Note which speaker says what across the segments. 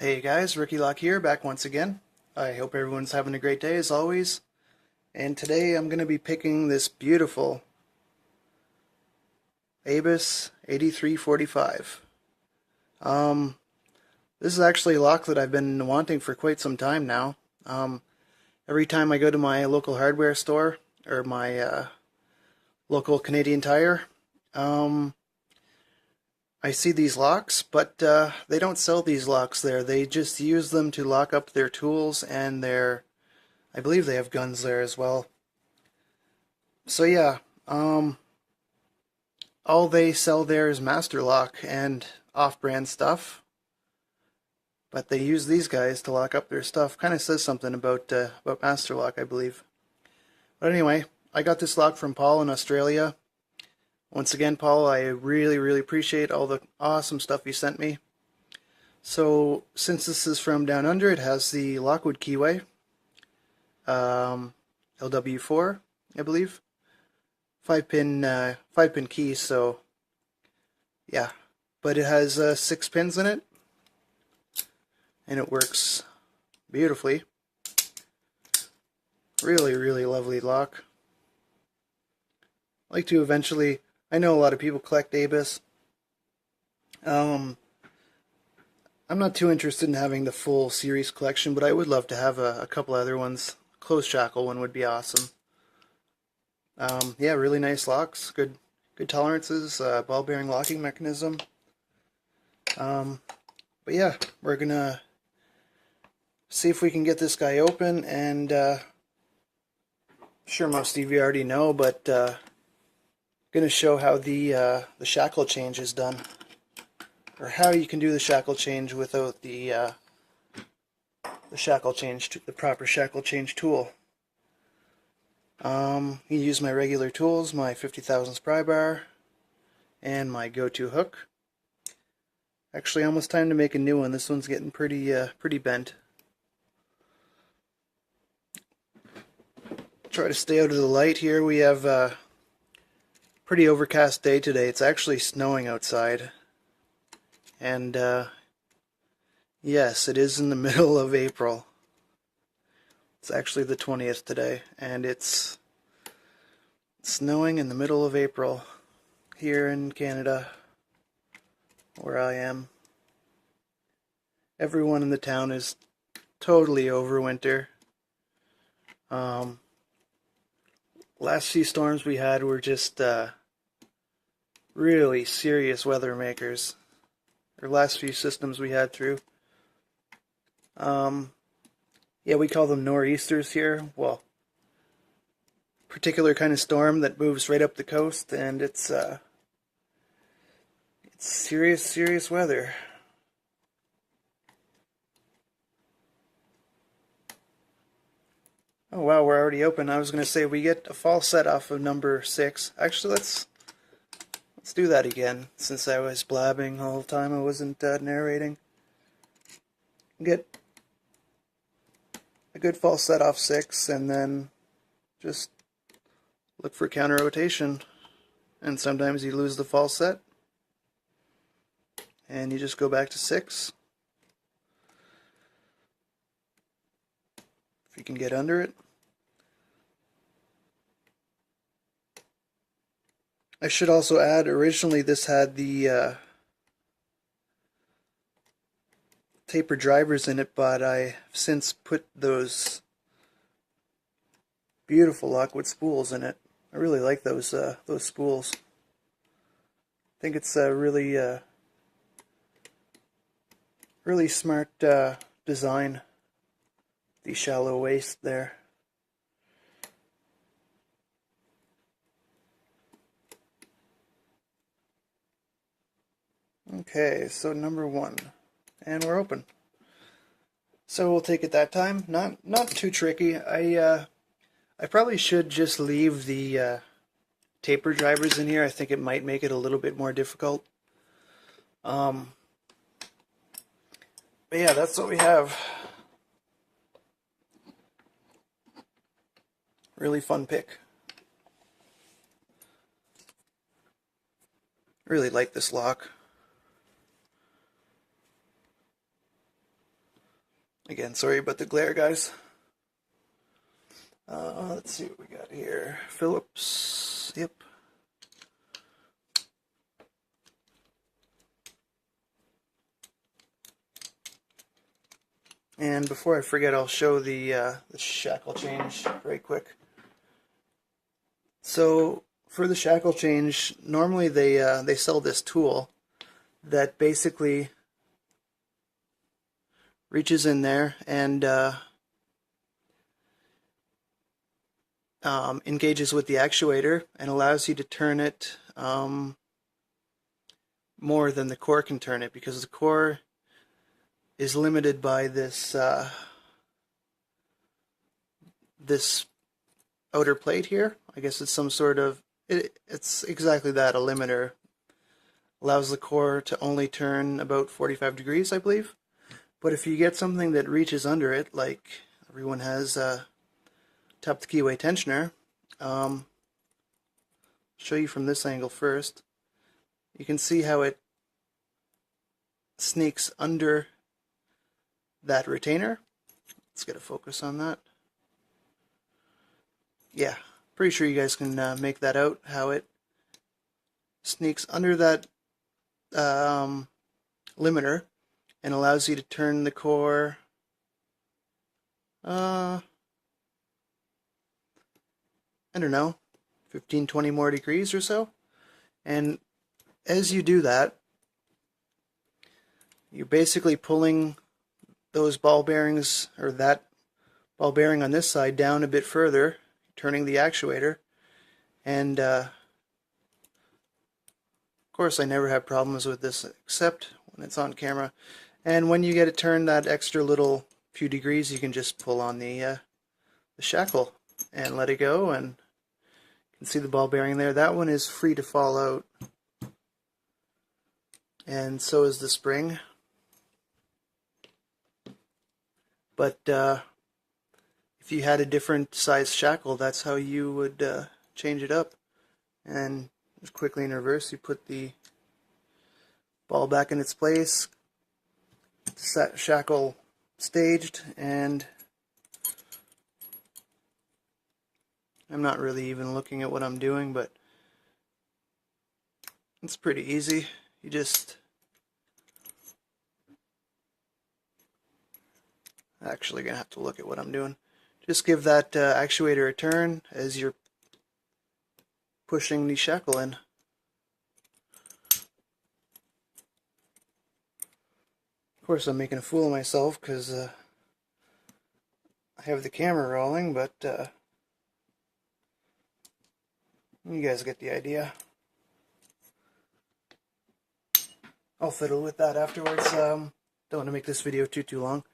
Speaker 1: Hey guys, Ricky Lock here, back once again. I hope everyone's having a great day as always. And today I'm going to be picking this beautiful Abus 8345. This is actually a lock that I've been wanting for quite some time now. Every time I go to my local hardware store or my local Canadian Tire, I see these locks, but they don't sell these locks there. They just use them to lock up their tools and I believe they have guns there as well. So yeah, all they sell there is Master Lock and off-brand stuff, but they use these guys to lock up their stuff. Kind of says something about Master Lock, I believe. But anyway, I got this lock from Paul in Australia. Once again, Paul, I really appreciate all the awesome stuff you sent me. So, since this is from down under, it has the Lockwood keyway, LW4, I believe, 5-pin key. So, yeah, but it has 6 pins in it, and it works beautifully. Really lovely lock. I'd like to eventually. I know a lot of people collect Abus. I'm not too interested in having the full series collection, but I would love to have a couple other ones. Closed shackle one would be awesome. Yeah, really nice locks, good tolerances, ball bearing locking mechanism. But yeah, we're gonna see if we can get this guy open, and I'm sure most of you already know, but going to show how the shackle change is done, or how you can do the shackle change without the shackle change, the proper shackle change tool. You use my regular tools, my 50 thousandths pry bar, and my go-to hook. Actually, almost time to make a new one. This one's getting pretty bent. Try to stay out of the light here. We have pretty overcast day today. It's actually snowing outside, and yes, it is in the middle of April. It's actually the 20th today, and it's snowing in the middle of April here in Canada, where I am. Everyone in the town is totally over winter. Last few storms we had were just really serious weather makers. Or last few systems we had through. Yeah, we call them nor'easters here. Well, particular kind of storm that moves right up the coast, and it's serious weather. Oh wow, we're already open. I was going to say we get a false set off of number 6. Actually, let's do that again, since I was blabbing all the time. I wasn't narrating. Get a good false set off 6, and then just look for counter rotation. And sometimes you lose the false set, and you just go back to 6. If you can get under it. I should also add, originally this had the taper drivers in it, but I've since put those beautiful Lockwood spools in it. I really like those spools. I think it's a really smart design. The shallow waist there. Okay, so number 1, and we're open. So we'll take it that time. Not too tricky. I probably should just leave the taper drivers in here. I think it might make it a little bit more difficult. But yeah, that's what we have. Really fun pick. Really like this lock. Again, sorry about the glare, guys. Let's see what we got here. Phillips, yep. And before I forget, I'll show the shackle change very quick. So for the shackle change, normally they sell this tool that basically reaches in there and engages with the actuator and allows you to turn it more than the core can turn it, because the core is limited by this this outer plate here. I guess it's some sort of, it's exactly that, a limiter. Allows the core to only turn about 45 degrees, I believe. But if you get something that reaches under it, like everyone has top the keyway tensioner, show you from this angle first. You can see how it sneaks under that retainer. Let's get a focus on that. Yeah, pretty sure you guys can make that out, how it sneaks under that limiter and allows you to turn the core I don't know, 15-20 more degrees or so. And as you do that, you're basically pulling those ball bearings, or that ball bearing on this side, down a bit further, turning the actuator. And of course I never have problems with this except when it's on camera. And when you get it turned that extra little few degrees, you can just pull on the shackle and let it go, and you can see the ball bearing there. That one is free to fall out, and so is the spring. But if you had a different size shackle, that's how you would change it up. And just quickly in reverse, you put the ball back in its place, shackle staged, and I'm not really even looking at what I'm doing, but it's pretty easy. You just actually gonna have to look at what I'm doing. Just give that actuator a turn as you're pushing the shackle in. Of course, I'm making a fool of myself because I have the camera rolling, but you guys get the idea. I'll fiddle with that afterwards. Don't want to make this video too long.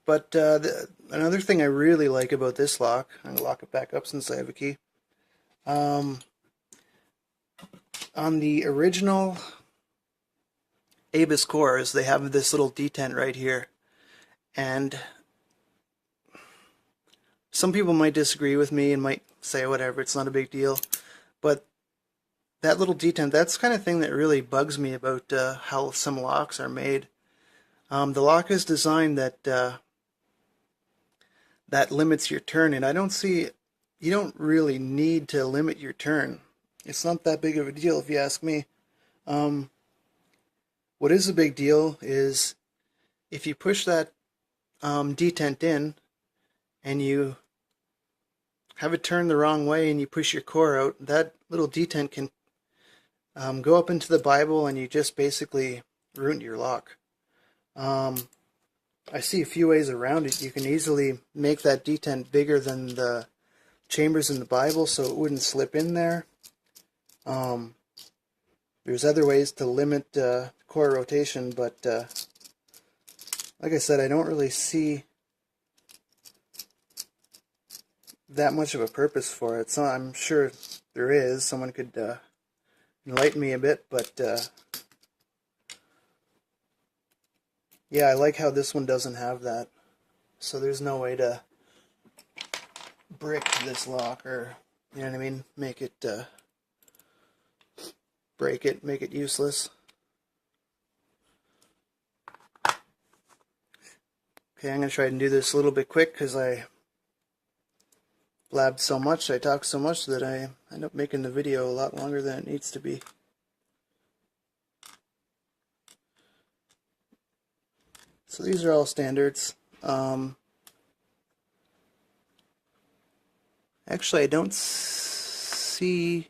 Speaker 1: But another thing I really like about this lock, I'm going to lock it back up since I have a key. On the original ABUS cores, they have this little detent right here. And some people might disagree with me and might say whatever, it's not a big deal. But that little detent, that's the kind of thing that really bugs me about how some locks are made. The lock is designed that that limits your turn, and I don't see, you don't really need to limit your turn. It's not that big of a deal if you ask me. What is a big deal is if you push that detent in and you have it turn the wrong way and you push your core out, that little detent can go up into the Bible and you just basically ruin your lock. I see a few ways around it. You can easily make that detent bigger than the chambers in the Bible so it wouldn't slip in there. There's other ways to limit core rotation, but like I said, I don't really see that much of a purpose for it. So I'm sure there is. Someone could enlighten me a bit, but yeah, I like how this one doesn't have that. So there's no way to brick this lock, or, you know what I mean, make it, break it, make it useless. Okay, I'm going to try and do this a little bit quick because I blabbed so much, I talked so much that I end up making the video a lot longer than it needs to be. So these are all standards. Actually, I don't see,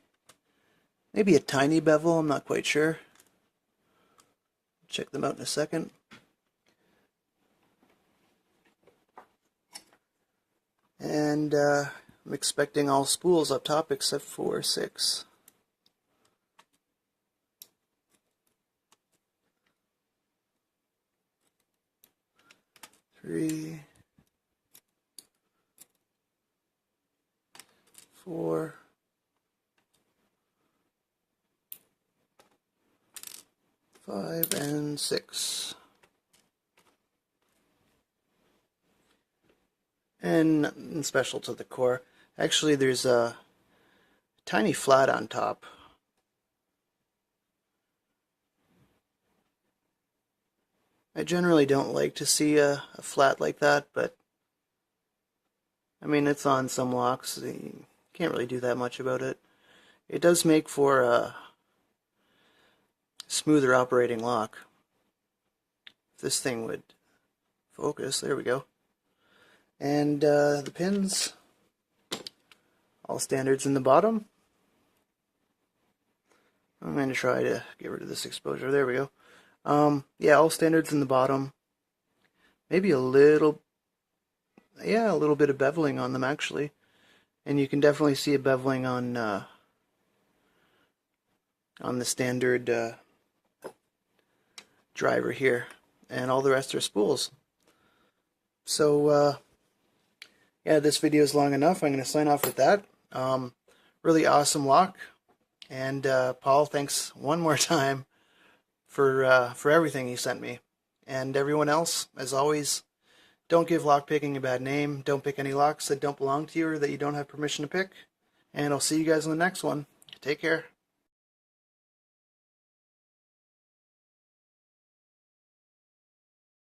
Speaker 1: maybe a tiny bevel, I'm not quite sure. Check them out in a second. And I'm expecting all spools up top except for 6. Three, 4, 5, and 6. And nothing special to the core. Actually, there's a tiny flat on top. I generally don't like to see a flat like that, but I mean, it's on some locks. You can't really do that much about it. It does make for a smoother operating lock. If this thing would focus, there we go. And the pins, all standards in the bottom. I'm going to try to get rid of this exposure. There we go. Yeah, all standards in the bottom. Maybe a little bit of beveling on them actually. And you can definitely see a beveling on the standard driver here. And all the rest are spools. So, yeah, this video is long enough. I'm going to sign off with that. Really awesome lock. And Paul, thanks one more time for everything you sent me. And everyone else, as always, don't give lockpicking a bad name. Don't pick any locks that don't belong to you or that you don't have permission to pick. And I'll see you guys in the next one. Take care.